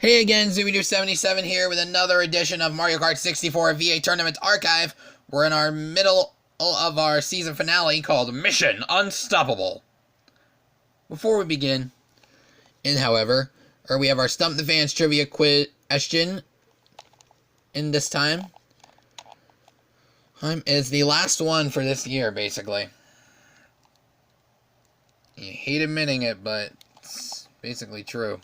Hey again, Zoomy77 here with another edition of Mario Kart 64 VA Tournament Archive. We're in our middle of our season finale called Mission Unstoppable. Before we begin, we have our Stump the Fans trivia question in this time. Is the last one for this year, basically. You hate admitting it, but it's basically true.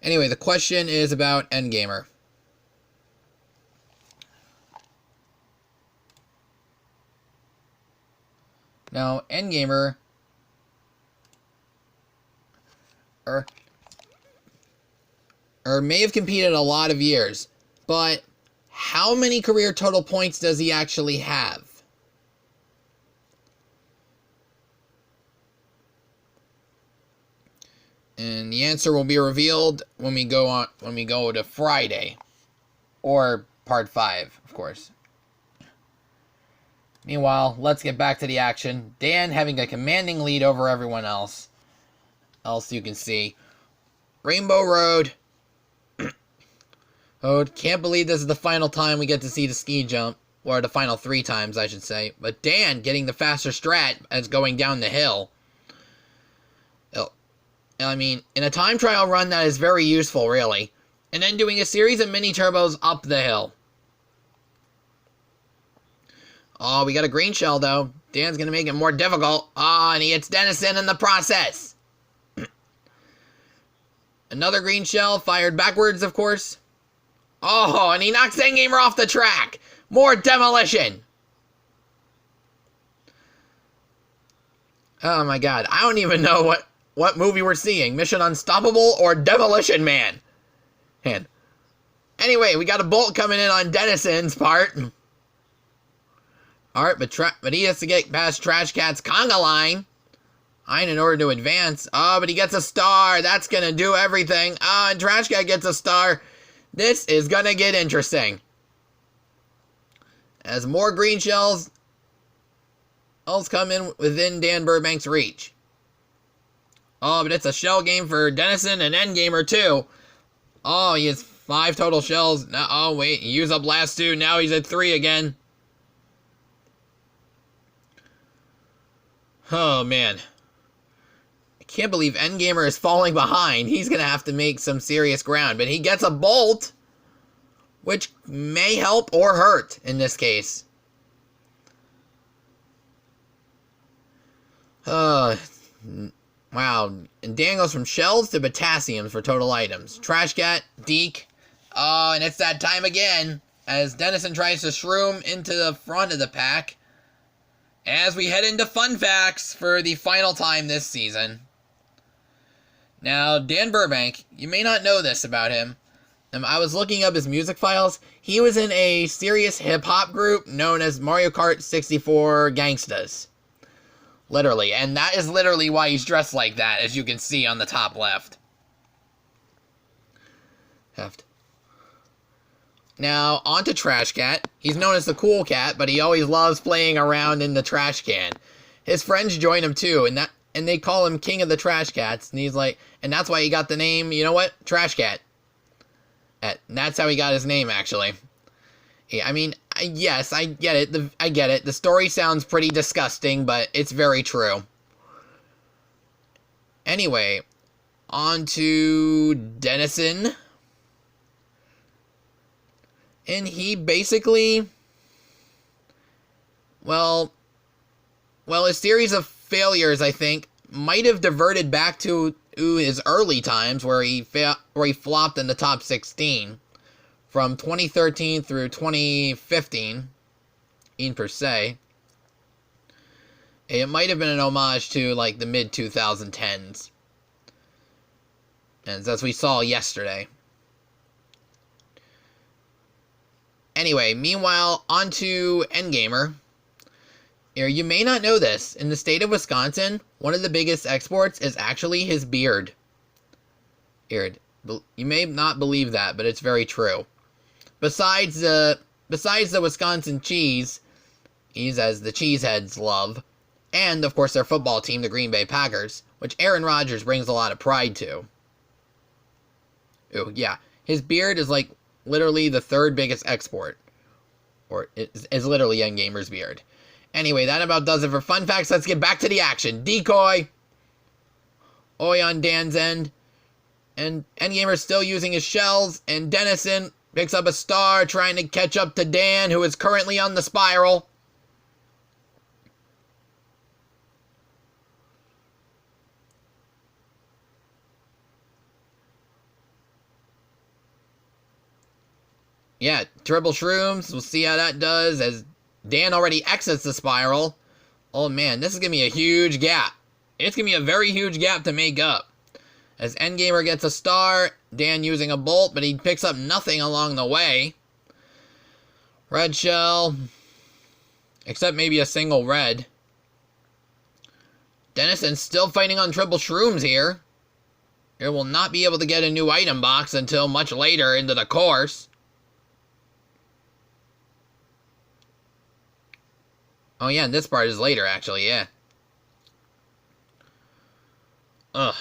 Anyway, the question is about NGamer. Now, NGamer may have competed a lot of years, but how many career total points does he actually have? And the answer will be revealed when we go to Friday, or part 5, of course. Meanwhile, let's get back to the action. Dan having a commanding lead over everyone else. You can see Rainbow Road. Oh, can't believe this is the final time we get to see the ski jump, or the final 3 times, I should say. But Dan getting the faster strat as going down the hill. I mean, in a time trial run, that is very useful, really. And then doing a series of mini turbos up the hill. Oh, we got a green shell, though. Dan's going to make it more difficult. Oh, and he hits Dennison in the process. Another green shell, fired backwards, of course. Oh, and he knocks NGamer off the track. More demolition. Oh, my God. I don't even know what movie we're seeing. Mission Unstoppable or Demolition Man? Anyway, we got a bolt coming in on Dennison's part. Alright, but he has to get past Trash Cat's conga line. In order to advance. Oh, but he gets a star. That's gonna do everything. Oh, and Trash Cat gets a star. This is gonna get interesting. As more green shells come in within Dan Burbank's reach. Oh, but it's a shell game for Dennison and NGamer, too. Oh, he has 5 total shells. Now, oh, wait. He used up last 2. Now he's at 3 again. Oh, man. I can't believe NGamer is falling behind. He's going to have to make some serious ground. But he gets a bolt, which may help or hurt in this case. Wow, and Dan goes from shells to potassiums for total items. Trash Cat, Deke. Oh, and it's that time again, as Dennison tries to shroom into the front of the pack. As we head into fun facts for the final time this season. Now, Dan Burbank, you may not know this about him. I was looking up his music files. He was in a serious hip-hop group known as Mario Kart 64 Gangstas. Literally, and that is literally why he's dressed like that, as you can see on the top left. Now, on to Trash Cat. He's known as the cool cat, but he always loves playing around in the trash can. His friends join him too, and they call him King of the Trash Cats, and he's like, and that's why he got the name, you know what? Trash Cat. And that's how he got his name, actually. I mean, yes, I get it. I get it. The story sounds pretty disgusting, but it's very true. Anyway, on to Dennison. And he basically, well, his series of failures, I think, might have diverted back to his early times where he flopped in the top 16. From 2013 through 2015, per se. It might have been an homage to, like, the mid-2010s. As we saw yesterday. Anyway, meanwhile, on to NGamer. You may not know this. In the state of Wisconsin, one of the biggest exports is actually his beard. You may not believe that, but it's very true. Besides the Wisconsin cheese, as the cheeseheads love, and, of course, their football team, the Green Bay Packers, which Aaron Rodgers brings a lot of pride to. Ooh, yeah. His beard is like literally the third biggest export. Or is literally NGamer's beard. Anyway, that about does it for fun facts. Let's get back to the action. Decoy. Oi on Dan's end. And NGamer's still using his shells. And Dennison picks up a star trying to catch up to Dan, who is currently on the spiral. Yeah, triple shrooms. We'll see how that does as Dan already exits the spiral. Oh man, this is going to be a huge gap. It's going to be a very huge gap to make up. As NGamer gets a star, Dan using a bolt, but he picks up nothing along the way. Red shell. Except maybe a single red. Dennison's still fighting on triple shrooms here. He will not be able to get a new item box until much later into the course. Oh yeah, and this part is later actually, yeah. Ugh.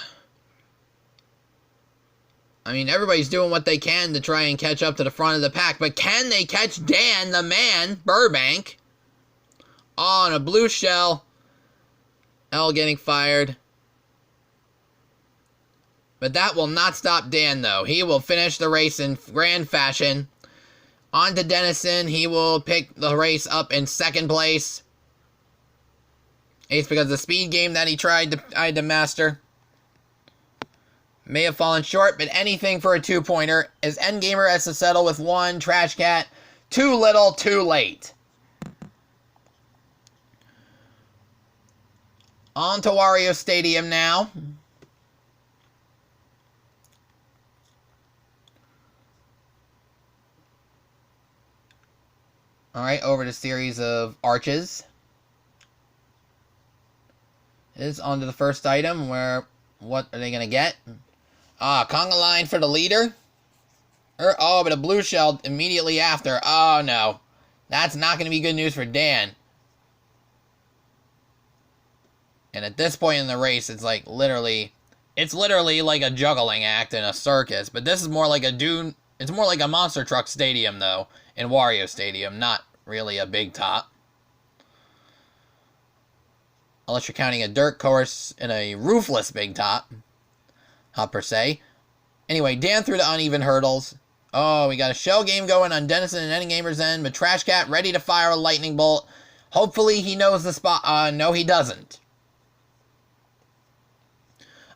I mean, everybody's doing what they can to try and catch up to the front of the pack, but can they catch Dan, the man, Burbank? Oh, and a blue shell. L getting fired. But that will not stop Dan, though. He will finish the race in grand fashion. On to Dennison. He will pick the race up in second place. It's because the speed game that he tried to master may have fallen short, but anything for a 2-pointer, as NGamer has to settle with one Trash Cat. Too little, too late. On to Wario Stadium now. Alright, over the series of arches. Is on to the first item, where, what are they going to get? Ah, conga line for the leader. Oh, but a blue shell immediately after. Oh, no. That's not going to be good news for Dan. And at this point in the race, it's like literally, it's literally like a juggling act in a circus. But this is more like it's more like a monster truck stadium, though, in Wario Stadium, not really a big top. Unless you're counting a dirt course in a roofless big top. Per se. Anyway, Dan through the uneven hurdles. Oh, we got a shell game going on Dennison and NGamer's end, but Trash Cat ready to fire a lightning bolt. Hopefully he knows the spot. No, he doesn't.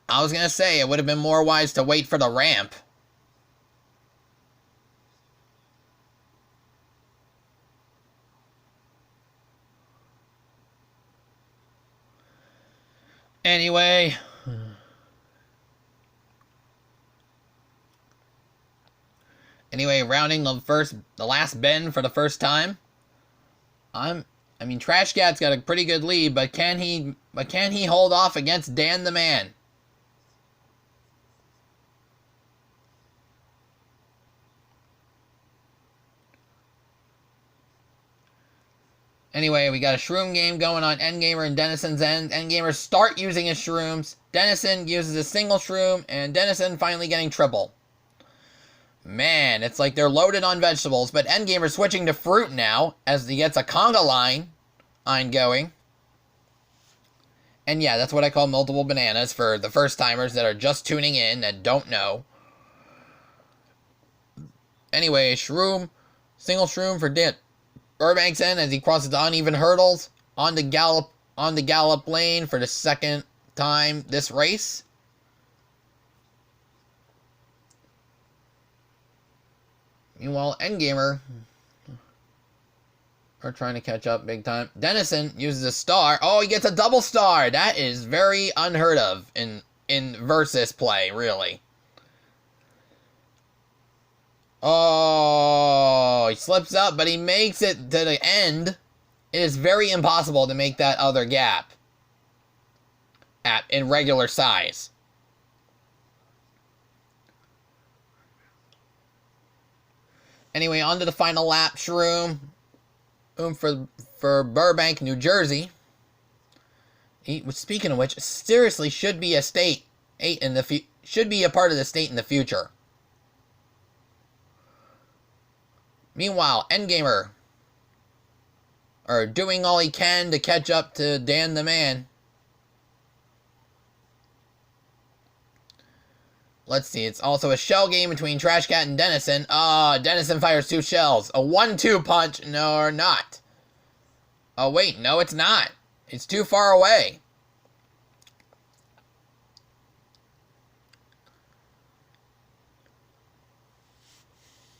I was going to say, it would have been more wise to wait for the ramp. Anyway. Rounding the last bend for the first time. I mean, Trash Cat's got a pretty good lead, but can he hold off against Dan the Man? Anyway, we got a shroom game going on NGamer and Dennison's end. NGamer start using his shrooms. Dennison uses a single shroom, and Dennison finally getting triple. Man, it's like they're loaded on vegetables, but NGamer switching to fruit now, as he gets a conga line going. And yeah, that's what I call multiple bananas for the first-timers that are just tuning in and don't know. Anyway, shroom, single shroom for Burbank's end as he crosses the uneven hurdles on the gallop lane for the second time this race. Meanwhile, NGamer are trying to catch up big time. Dennison uses a star. Oh, he gets a double star. That is very unheard of in versus play, really. Oh, he slips up, but he makes it to the end. It is very impossible to make that other gap in regular size. Anyway, on to the final lap, shroom. For Burbank, New Jersey. Speaking of which, seriously should be a state should be a part of the state in the future. Meanwhile, NGamer are doing all he can to catch up to Dan the Man. Let's see, it's also a shell game between Trash Cat and Dennison. Dennison fires 2 shells. A 1-2 punch. No, or not. Oh, wait, no, it's not. It's too far away.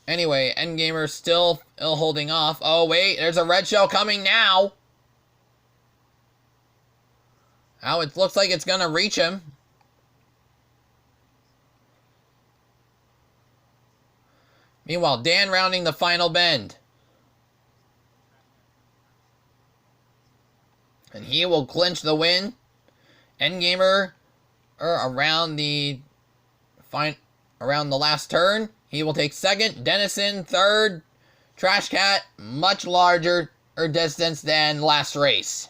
Anyway, NGamer still holding off. Oh, wait, there's a red shell coming now. Oh, it looks like it's going to reach him. Meanwhile, Dan rounding the final bend. And he will clinch the win. NGamer around the last turn. He will take second. Dennison third. Trash Cat much larger distance than last race.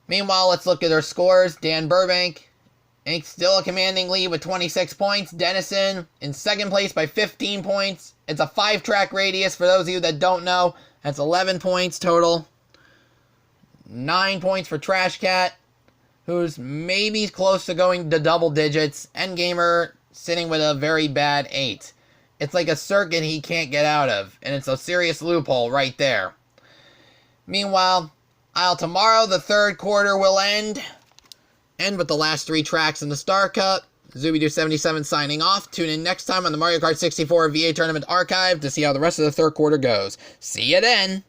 Meanwhile, let's look at their scores. Dan Burbank still a commanding lead with 26 points. Dennison in second place by 15 points. It's a 5-track radius for those of you that don't know. That's 11 points total. 9 points for Trash Cat, who's maybe close to going to double digits. NGamer sitting with a very bad 8. It's like a circuit he can't get out of, and it's a serious loophole right there. Meanwhile, tomorrow the third quarter will end with the last 3 tracks in the Star Cup. Zooby-Doo77 signing off. Tune in next time on the Mario Kart 64 VA Tournament Archive to see how the rest of the third quarter goes. See you then!